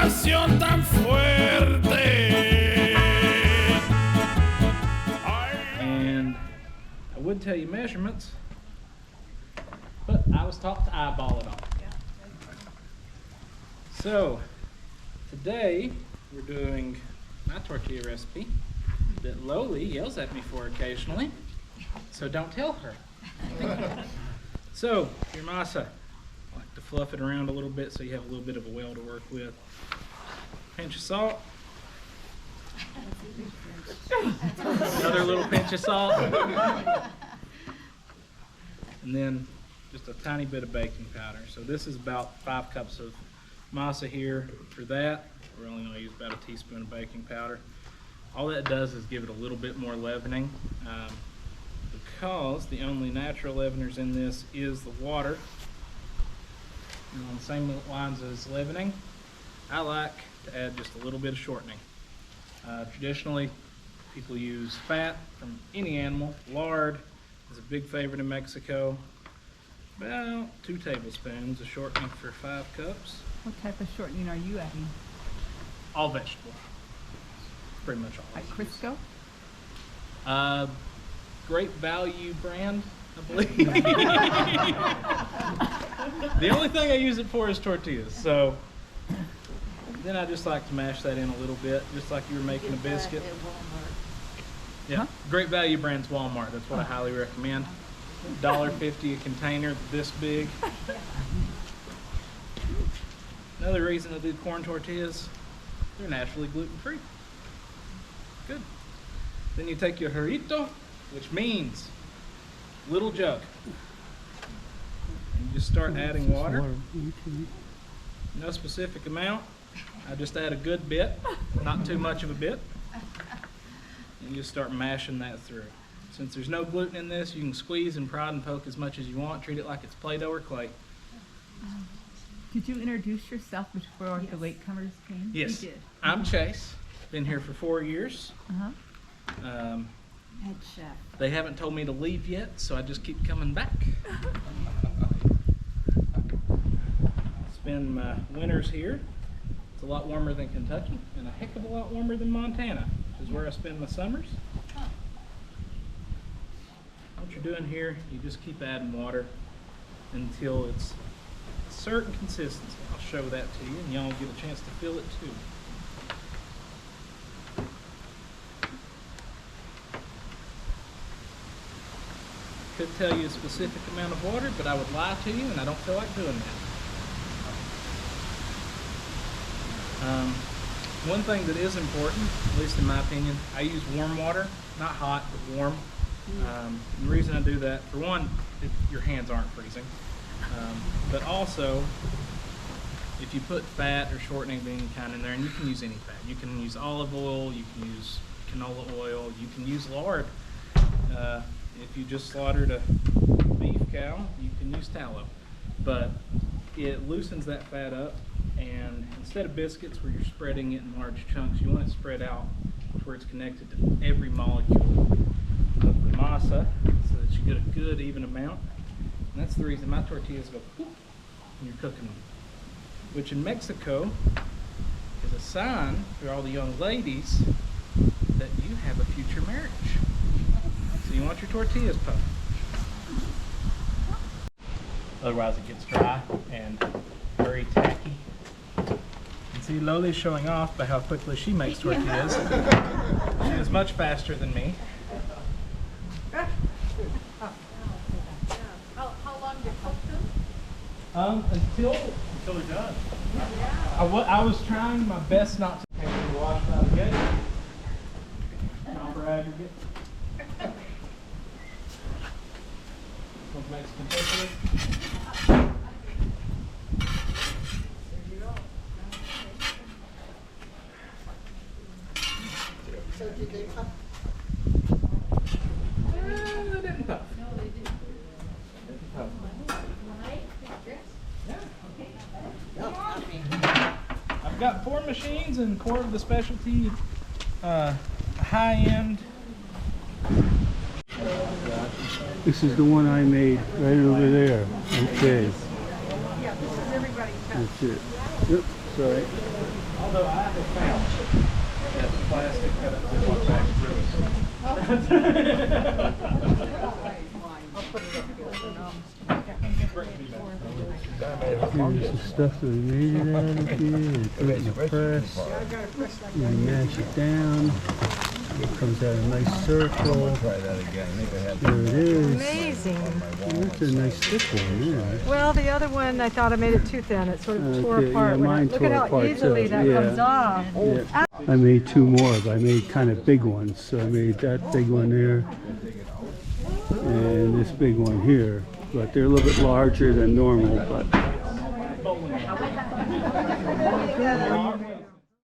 pasión tan fuerte. And I would tell you measurements, but I was taught to eyeball it all. So today we're doing my tortilla recipe that Loli yells at me for occasionally, so don't tell her. So your masa, I like to fluff it around a little bit so you have a little bit of a well to work with. Pinch of salt. Another little pinch of salt. And then just a tiny bit of baking powder. So this is about 5 cups of masa here. For that, we're only going to use about a teaspoon of baking powder. All that does is give it a little bit more leavening, because the only natural leaveners in this is the water. And on the same lines as leavening, I like to add just a little bit of shortening. Traditionally, people use fat from any animal. Lard is a big favorite in Mexico. About 2 tablespoons of shortening for 5 cups. What type of shortening are you adding? All vegetable. Pretty much all. Like Crisco? Great Value brand, I believe. The only thing I use it for is tortillas. So then I just like to mash that in a little bit, just like you were making a biscuit. Yeah, Huh? Great Value brand's Walmart. That's what I highly recommend. $1.50 a container, this big. Another reason to do corn tortillas, they're naturally gluten-free. Good. Then you take your jarrito, which means little jug. And you just start adding water. No specific amount. I just add a good bit, not too much of a bit. And you just start mashing that through. Since there's no gluten in this, you can squeeze and prod and poke as much as you want. Treat it like it's Play-Doh or clay. Did you introduce yourself before the latecomers came? Yes. You did. I'm Chase. Been here for 4 years. Uh-huh. Head chef. They haven't told me to leave yet, so I just keep coming back. Spend my winters here. It's a lot warmer than Kentucky, and a heck of a lot warmer than Montana, which is where I spend my summers. What you're doing here, you just keep adding water until it's a certain consistency. I'll show that to you, and y'all get a chance to feel it too. Could tell you a specific amount of water, but I would lie to you, and I don't feel like doing that. One thing that is important, at least in my opinion, I use warm water, not hot, but warm. The reason I do that, for one, your hands aren't freezing, but also, if you put fat or shortening of any kind in there, and you can use any fat, you can use olive oil, you can use canola oil, you can use lard. If you just slaughtered a beef cow, you can use tallow, but it loosens that fat up, and instead of biscuits where you're spreading it in large chunks, you want it spread out to where it's connected to every molecule of the masa so that you get a good even amount. And that's the reason my tortillas go poof when you're cooking them, which in Mexico is a sign for all the young ladies that you have a future marriage. So you want your tortillas puffed. Otherwise it gets dry and very tacky. And see, Loli's showing off by how quickly she makes tortillas. She is much faster than me. How long do you cook them? Until they're done. I was trying my best not to have to wash out of the gate. Proper aggregate. Some Mexican tortillas. So did they puff? They didn't puff. No, they didn't. Didn't puff. I've got 4 machines and 4 of the specialty high-end. This is the one I made right over there. Okay. Yeah, this is everybody's house. That's it. Yep, sorry. Although I have found that the plastic cut up to one back Here's the stuff that we made it out of here. They put it in the press. You mash it down. It comes out a nice circle. Try that again. I think I had There it is. Amazing. That's a nice thick one, yeah. Well, the other one, I thought I made it too thin. It sort of tore Okay, apart. yeah, mine Look tore at how apart easily too, that yeah. comes off. Yeah. I made two more, but I made kind of big ones. So I made that big one there and this big one here. But they're a little bit larger than normal. But